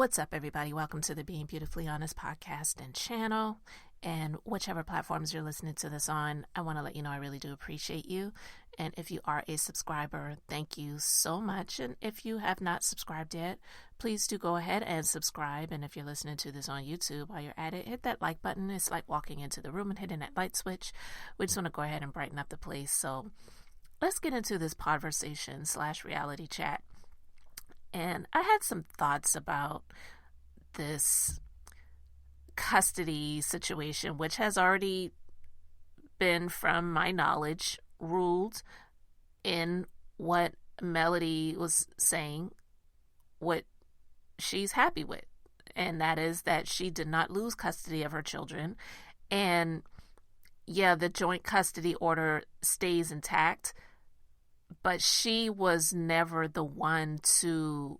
What's up, everybody? Welcome to the Being Beautifully Honest podcast and channel. And whichever platforms you're listening to this on, I want to let you know I really do appreciate you. And if you are a subscriber, thank you so much. And if you have not subscribed yet, please do go ahead and subscribe. And if you're listening to this on YouTube, while you're at it, hit that like button. It's like walking into the room and hitting that light switch. We just want to go ahead and brighten up the place. So let's get into this podversation/reality chat. And I had some thoughts about this custody situation, which has already been, from my knowledge, ruled in what Melody was saying, what she's happy with. And that is that she did not lose custody of her children. And yeah, the joint custody order stays intact. But she was never the one to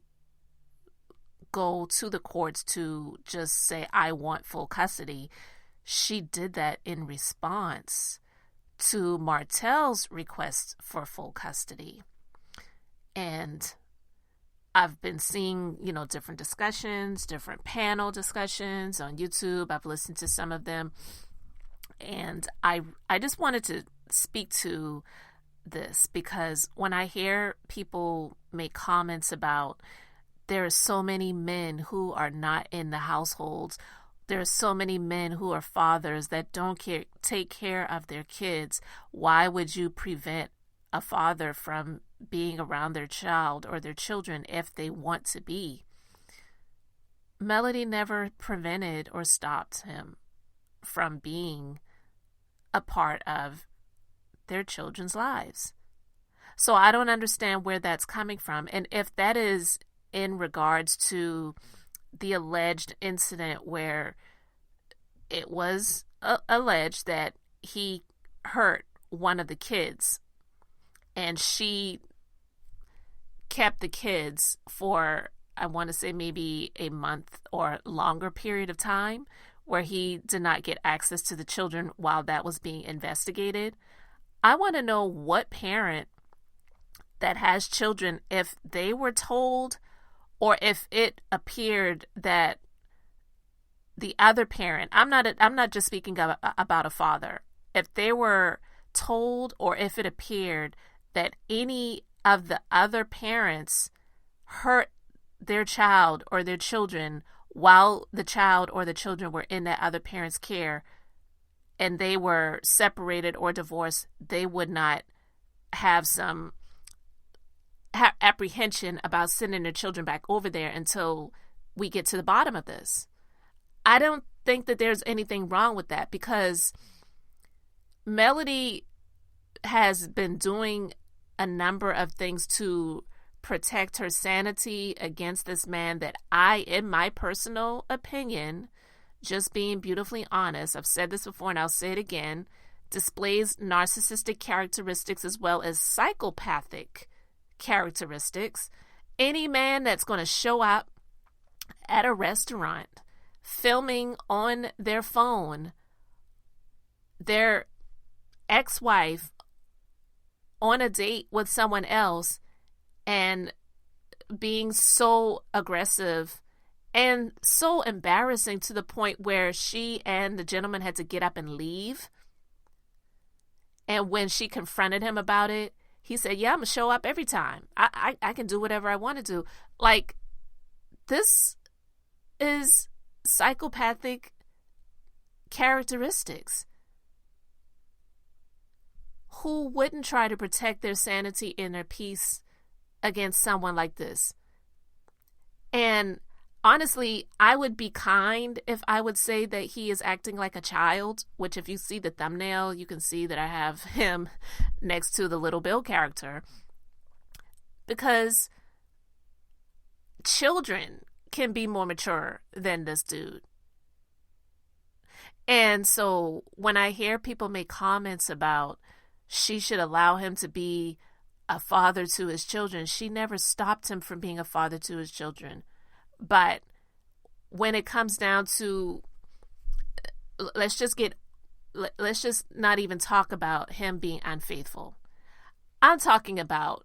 go to the courts to just say, I want full custody. She did that in response to Martell's request for full custody. And I've been seeing, different discussions, different panel discussions on YouTube. I've listened to some of them. And I just wanted to speak to this, because when I hear people make comments about there are so many men who are not in the households, there are so many men who are fathers that don't take care of their kids, why would you prevent a father from being around their child or their children if they want to be? Melody never prevented or stopped him from being a part of their children's lives. So I don't understand where that's coming from. And if that is in regards to the alleged incident where it was alleged that he hurt one of the kids and she kept the kids for, I want to say, maybe a month or longer period of time, where he did not get access to the children while that was being investigated, I want to know what parent that has children, if they were told, or if it appeared that the other parent, I'm not just speaking about a father, if they were told, or if it appeared that any of the other parents hurt their child or their children while the child or the children were in that other parent's care, and they were separated or divorced, they would not have some apprehension about sending their children back over there until we get to the bottom of this. I don't think that there's anything wrong with that, because Melody has been doing a number of things to protect her sanity against this man that in my personal opinion, just being beautifully honest, I've said this before and I'll say it again, displays narcissistic characteristics as well as psychopathic characteristics. Any man that's going to show up at a restaurant filming on their phone their ex-wife on a date with someone else and being so aggressive and so embarrassing to the point where she and the gentleman had to get up and leave. And when she confronted him about it, he said, yeah, I'm going to show up every time. I can do whatever I want to do. Like, this is psychopathic characteristics. Who wouldn't try to protect their sanity and their peace against someone like this? And honestly, I would be kind if I would say that he is acting like a child, which if you see the thumbnail, you can see that I have him next to the Little Bill character, because children can be more mature than this dude. And so when I hear people make comments about she should allow him to be a father to his children, she never stopped him from being a father to his children. But when it comes down to, let's just not even talk about him being unfaithful. I'm talking about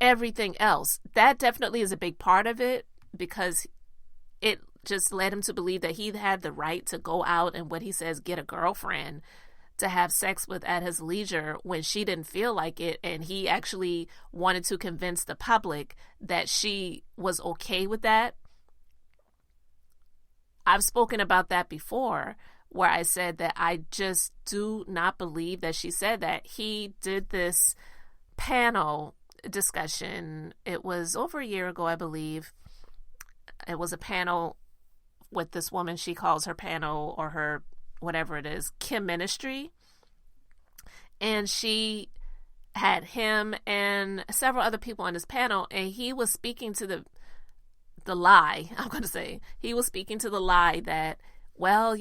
everything else. That definitely is a big part of it, because it just led him to believe that he had the right to go out and, what he says, get a girlfriend to have sex with at his leisure when she didn't feel like it. And he actually wanted to convince the public that she was okay with that. I've spoken about that before, where I said that I just do not believe that she said that. He did this panel discussion. It was over a year ago, I believe. It was a panel with this woman. She calls her panel, or her whatever it is, Kim Ministry. And she had him and several other people on this panel, and he was speaking to the lie. I'm going to say he was speaking to the lie that, well,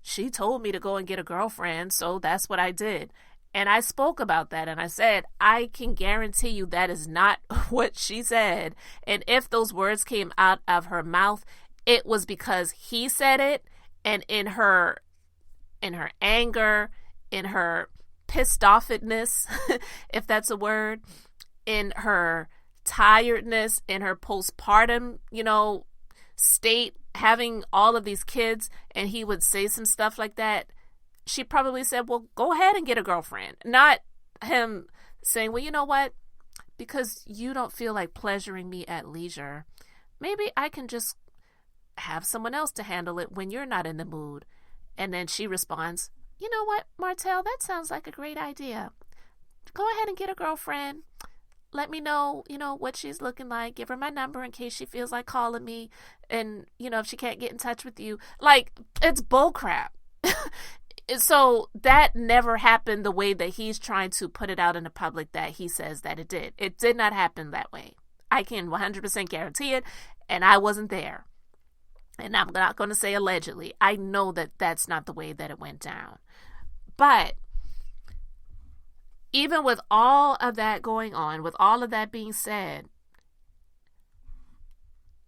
she told me to go and get a girlfriend, so that's what I did. And I spoke about that, and I said, I can guarantee you that is not what she said. And if those words came out of her mouth, it was because he said it, and in her anger, in her pissed offedness, if that's a word, in her tiredness, in her postpartum, state, having all of these kids, and he would say some stuff like that, she probably said, well, go ahead and get a girlfriend. Not him saying, well, you know what? Because you don't feel like pleasuring me at leisure, maybe I can just have someone else to handle it when you're not in the mood. And then she responds, you know what, Martell, that sounds like a great idea. Go ahead and get a girlfriend. Let me know, what she's looking like. Give her my number in case she feels like calling me. And, if she can't get in touch with you. Like, it's bullcrap. So that never happened the way that he's trying to put it out in the public that he says that it did. It did not happen that way. I can 100% guarantee it. And I wasn't there. And I'm not going to say allegedly. I know that that's not the way that it went down. But even with all of that going on, with all of that being said,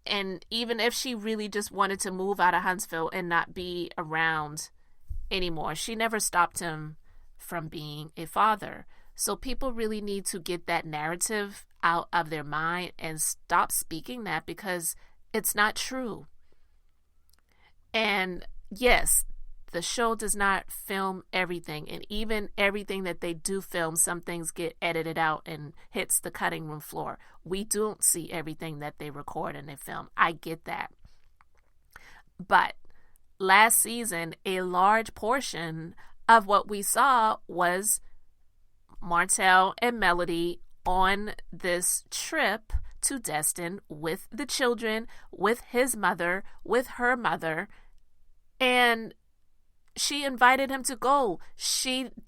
and even if she really just wanted to move out of Huntsville and not be around anymore, she never stopped him from being a father. So people really need to get that narrative out of their mind and stop speaking that, because it's not true. And yes, the show does not film everything. And even everything that they do film, some things get edited out and hits the cutting room floor. We don't see everything that they record and they film. I get that. But last season, a large portion of what we saw was Martell and Melody on this trip to Destin with the children, with his mother, with her mother, and she invited him to go.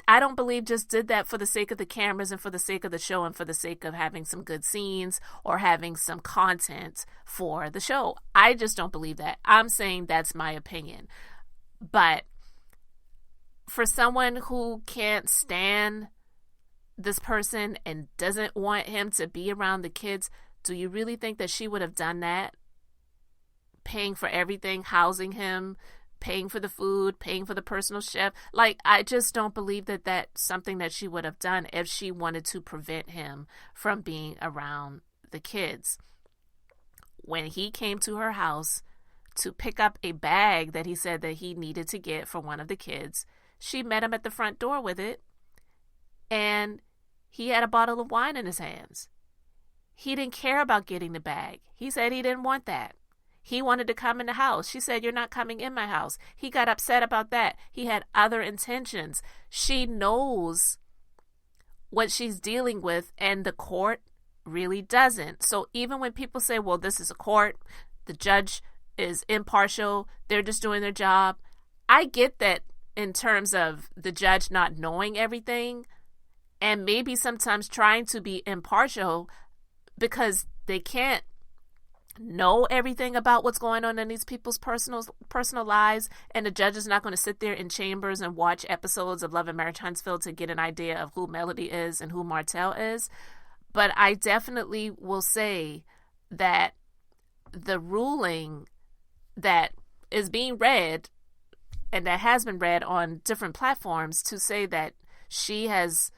I don't believe, just did that for the sake of the cameras and for the sake of the show and for the sake of having some good scenes or having some content for the show. I just don't believe that. I'm saying that's my opinion. But for someone who can't stand this person and doesn't want him to be around the kids, do you really think that she would have done that? Paying for everything, housing him, paying for the food, paying for the personal chef. Like, I just don't believe that that's something that she would have done if she wanted to prevent him from being around the kids. When he came to her house to pick up a bag that he said that he needed to get for one of the kids, she met him at the front door with it, and he had a bottle of wine in his hands. He didn't care about getting the bag. He said he didn't want that. He wanted to come in the house. She said, you're not coming in my house. He got upset about that. He had other intentions. She knows what she's dealing with, and the court really doesn't. So even when people say, well, this is a court, the judge is impartial, they're just doing their job, I get that in terms of the judge not knowing everything and maybe sometimes trying to be impartial because they can't know everything about what's going on in these people's personal lives, and the judge is not going to sit there in chambers and watch episodes of Love and Marriage Huntsville to get an idea of who Melody is and who Martell is. But I definitely will say that the ruling that is being read and that has been read on different platforms to say that she has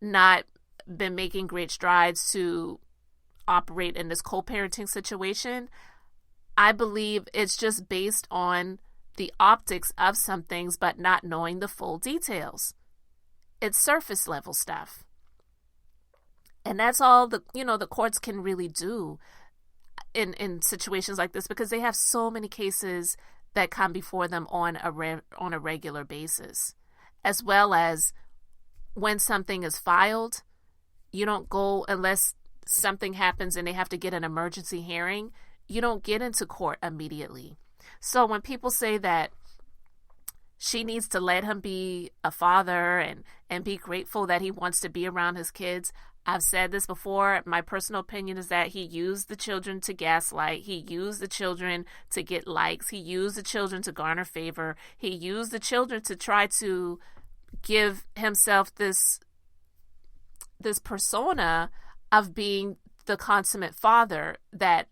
not been making great strides to operate in this co-parenting situation, I believe it's just based on the optics of some things, but not knowing the full details. It's surface level stuff. And that's all the courts can really do in situations like this, because they have so many cases that come before them on a regular basis, as well as when something is filed. You don't go unless something happens and they have to get an emergency hearing. You don't get into court immediately. So when people say that she needs to let him be a father and be grateful that he wants to be around his kids, I've said this before. My personal opinion is that he used the children to gaslight. He used the children to get likes. He used the children to garner favor. He used the children to try to give himself this persona of being the consummate father that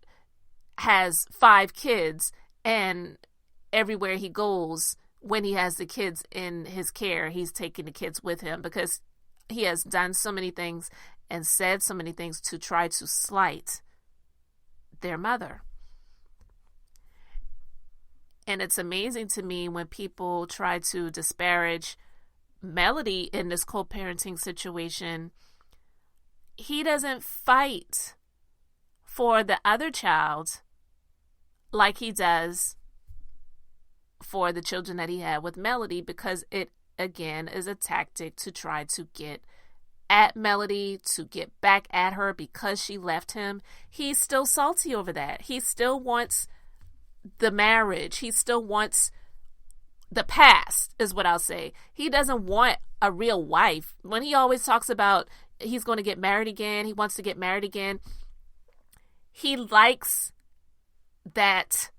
has 5 kids, and everywhere he goes, when he has the kids in his care, he's taking the kids with him, because he has done so many things and said so many things to try to slight their mother. And it's amazing to me when people try to disparage Melody in this co-parenting situation. He doesn't fight for the other child like he does for the children that he had with Melody, because it, again, is a tactic to try to get at Melody, to get back at her because she left him. He's still salty over that. He still wants the marriage. He still wants the past, is what I'll say. He doesn't want a real wife. When he always talks about he's going to get married again, he wants to get married again, he likes that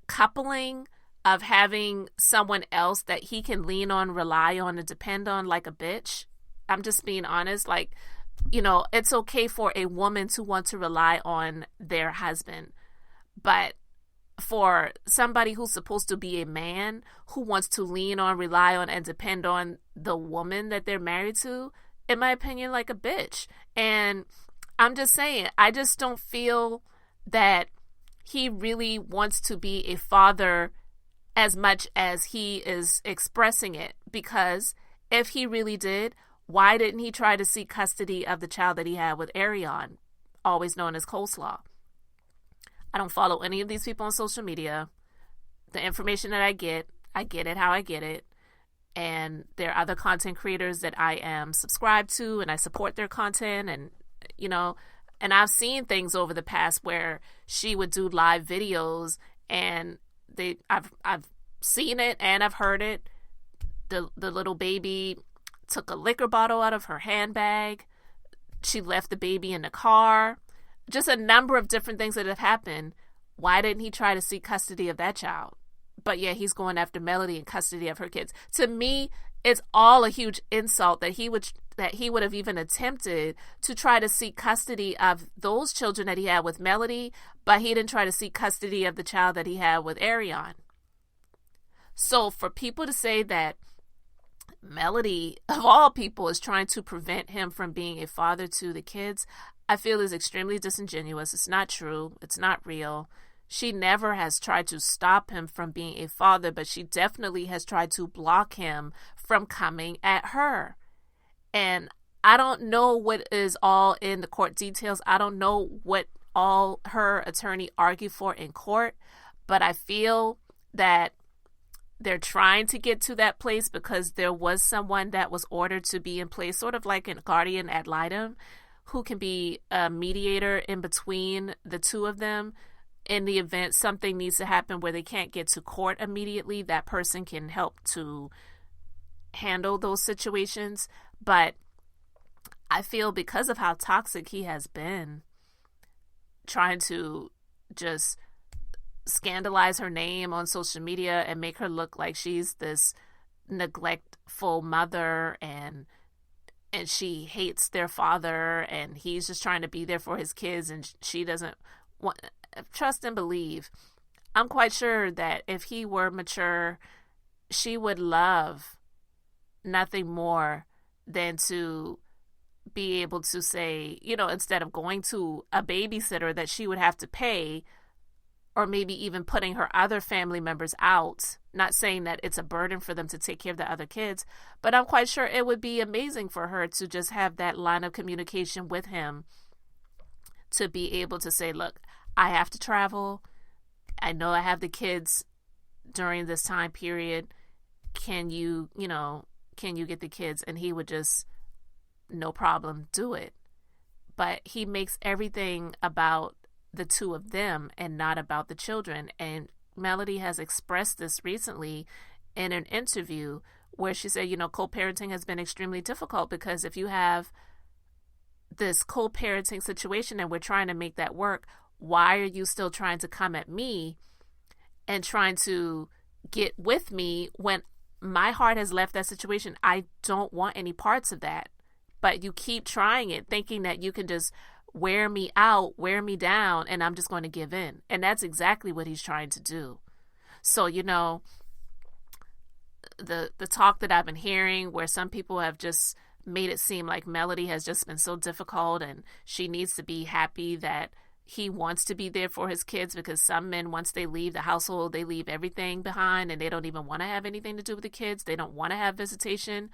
coupling of having someone else that he can lean on, rely on, and depend on like a bitch. I'm just being honest. Like, it's okay for a woman to want to rely on their husband. But for somebody who's supposed to be a man who wants to lean on, rely on, and depend on the woman that they're married to, in my opinion, like a bitch. And I'm just saying, I just don't feel that he really wants to be a father as much as he is expressing it. Because if he really did, why didn't he try to seek custody of the child that he had with Arion, always known as Coleslaw? I don't follow any of these people on social media. The information that I get it how I get it. And there are other content creators that I am subscribed to, and I support their content. And, and I've seen things over the past where she would do live videos, and I've seen it and I've heard it. The little baby took a liquor bottle out of her handbag. She left the baby in the car. Just a number of different things that have happened. Why didn't he try to seek custody of that child? But yeah, he's going after Melody in custody of her kids. To me, it's all a huge insult that he would have even attempted to try to seek custody of those children that he had with Melody, but he didn't try to seek custody of the child that he had with Arion. So for people to say that Melody, of all people, is trying to prevent him from being a father to the kids, I feel is extremely disingenuous. It's not true. It's not real. She never has tried to stop him from being a father, but she definitely has tried to block him from coming at her. And I don't know what is all in the court details. I don't know what all her attorney argued for in court, but I feel that they're trying to get to that place because there was someone that was ordered to be in place, sort of like a guardian ad litem, who can be a mediator in between the two of them. In the event something needs to happen where they can't get to court immediately, that person can help to handle those situations. But I feel because of how toxic he has been, trying to just scandalize her name on social media and make her look like she's this neglectful mother and she hates their father and he's just trying to be there for his kids and she doesn't want, trust and believe. I'm quite sure that if he were mature, she would love nothing more than to be able to say, instead of going to a babysitter that she would have to pay or maybe even putting her other family members out. Not saying that it's a burden for them to take care of the other kids, but I'm quite sure it would be amazing for her to just have that line of communication with him, to be able to say, look, I have to travel. I know I have the kids during this time period. Can you get the kids? And he would just, no problem, do it. But he makes everything about the two of them and not about the children. And Melody has expressed this recently in an interview where she said, co-parenting has been extremely difficult, because if you have this co-parenting situation and we're trying to make that work, why are you still trying to come at me and trying to get with me when my heart has left that situation? I don't want any parts of that. But you keep trying it, thinking that you can just wear me out, wear me down, and I'm just going to give in. And that's exactly what he's trying to do. So, the talk that I've been hearing, where some people have just made it seem like Melody has just been so difficult and she needs to be happy that he wants to be there for his kids, because some men, once they leave the household, they leave everything behind and they don't even want to have anything to do with the kids. They don't want to have visitation.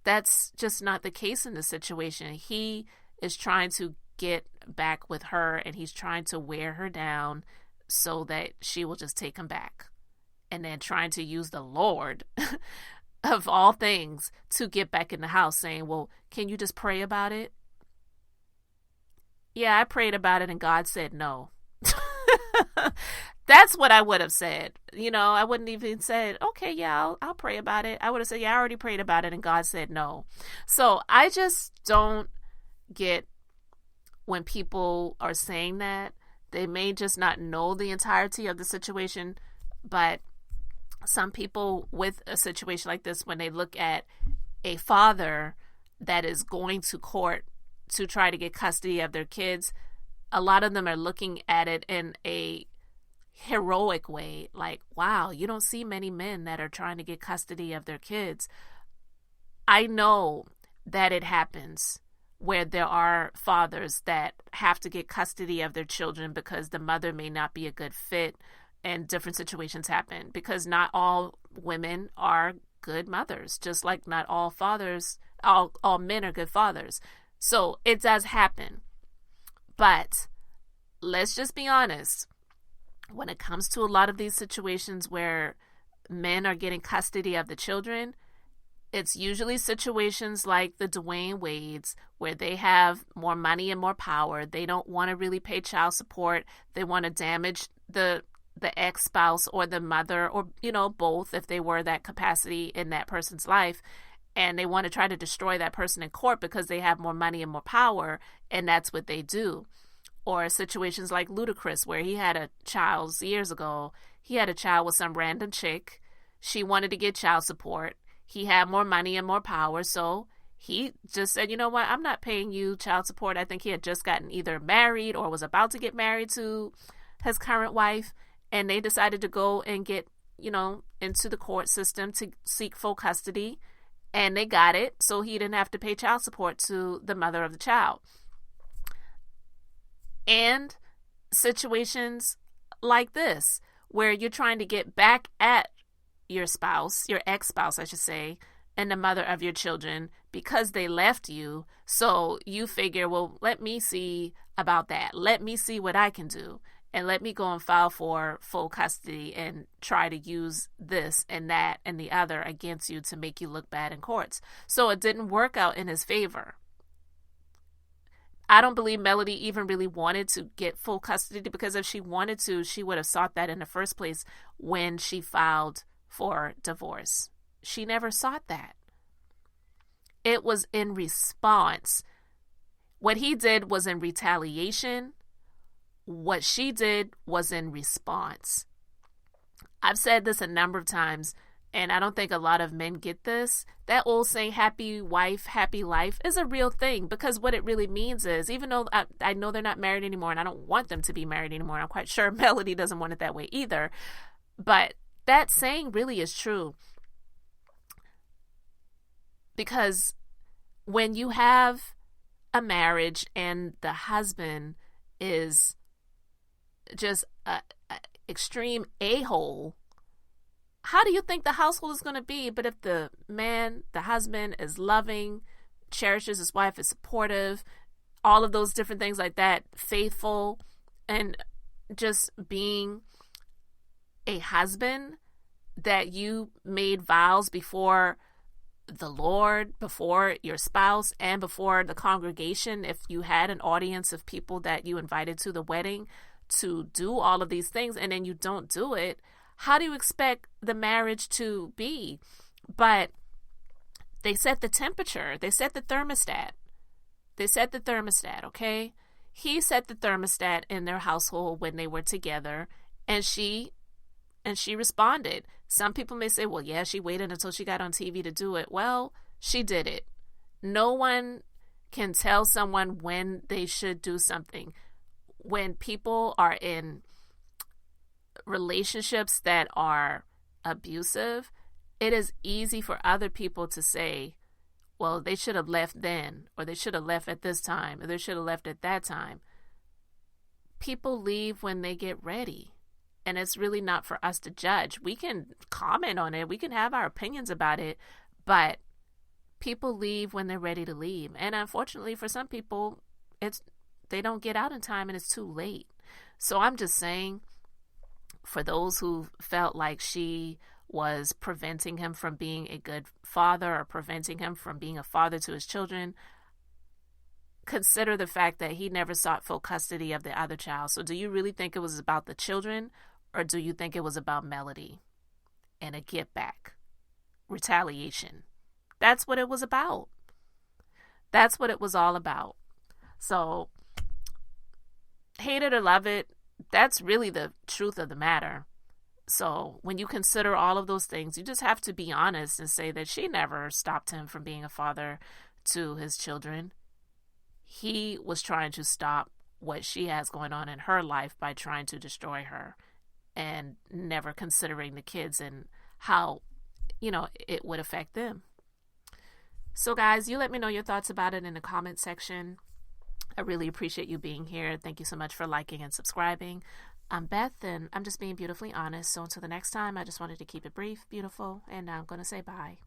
That's just not the case in this situation. He is trying to get back with her, and he's trying to wear her down so that she will just take him back. And then trying to use the Lord of all things to get back in the house, saying, well, can you just pray about it? Yeah, I prayed about it and God said no. That's what I would have said. I wouldn't even said, okay, yeah, I'll pray about it. I would have said, yeah, I already prayed about it and God said no. So I just don't get when people are saying that. They may just not know the entirety of the situation, but some people with a situation like this, when they look at a father that is going to court to try to get custody of their kids, a lot of them are looking at it in a heroic way, like, wow, you don't see many men that are trying to get custody of their kids. I know that it happens where there are fathers that have to get custody of their children because the mother may not be a good fit, and different situations happen, because not all women are good mothers, just like not all fathers, all men are good fathers. So it does happen. But let's just be honest. When it comes to a lot of these situations where men are getting custody of the children, it's usually situations like the Dwayne Wades, where they have more money and more power. They don't want to really pay child support. They want to damage the ex-spouse or the mother, or, both, if they were that capacity in that person's life. And they want to try to destroy that person in court because they have more money and more power. And that's what they do. Or situations like Ludacris, where he had a child years ago. He had a child with some random chick. She wanted to get child support. He had more money and more power, so he just said, you know what, I'm not paying you child support. I think he had just gotten either married or was about to get married to his current wife, and they decided to go and get, into the court system to seek full custody, and they got it, so he didn't have to pay child support to the mother of the child. And situations like this, where you're trying to get back at your spouse, your ex-spouse, I should say, and the mother of your children, because they left you. So you figure, well, let me see about that. Let me see what I can do. And let me go and file for full custody and try to use this and that and the other against you to make you look bad in courts. So it didn't work out in his favor. I don't believe Melody even really wanted to get full custody, because if she wanted to, she would have sought that in the first place when she filed for divorce. She never sought that. It was in response. What he did was in retaliation. What she did was in response. I've said this a number of times, and I don't think a lot of men get this. That old saying, happy wife, happy life, is a real thing, because what it really means is, even though I know they're not married anymore, and I don't want them to be married anymore, I'm quite sure Melody doesn't want it that way either, but that saying really is true. Because when you have a marriage and the husband is just a extreme a-hole, how do you think the household is going to be? But if the man, the husband, is loving, cherishes his wife, is supportive, all of those different things like that, faithful, and just being a husband that you made vows before the Lord, before your spouse, and before the congregation, if you had an audience of people that you invited to the wedding, to do all of these things, and then you don't do it, how do you expect the marriage to be? But they set the temperature. They set the thermostat. Okay? He set the thermostat in their household when they were together, and she responded. Some people may say, well, yeah, she waited until she got on TV to do it. Well, she did it. No one can tell someone when they should do something. When people are in relationships that are abusive, it is easy for other people to say, well, they should have left then, or they should have left at this time, or they should have left at that time. People leave when they get ready, and it's really not for us to judge. We can comment on it, we can have our opinions about it, but people leave when they're ready to leave. And unfortunately for some people, they don't get out in time and it's too late. So I'm just saying, for those who felt like she was preventing him from being a good father or preventing him from being a father to his children, consider the fact that he never sought full custody of the other child. So do you really think it was about the children, or do you think it was about Melody and a get back, retaliation? That's what it was about. That's what it was all about. So hate it or love it, that's really the truth of the matter. So when you consider all of those things, you just have to be honest and say that she never stopped him from being a father to his children. He was trying to stop what she has going on in her life by trying to destroy her and never considering the kids and how, it would affect them. So guys, you let me know your thoughts about it in the comment section. I really appreciate you being here. Thank you so much for liking and subscribing. I'm Beth, and I'm just being beautifully honest. So until the next time, I just wanted to keep it brief, beautiful, and now I'm going to say bye.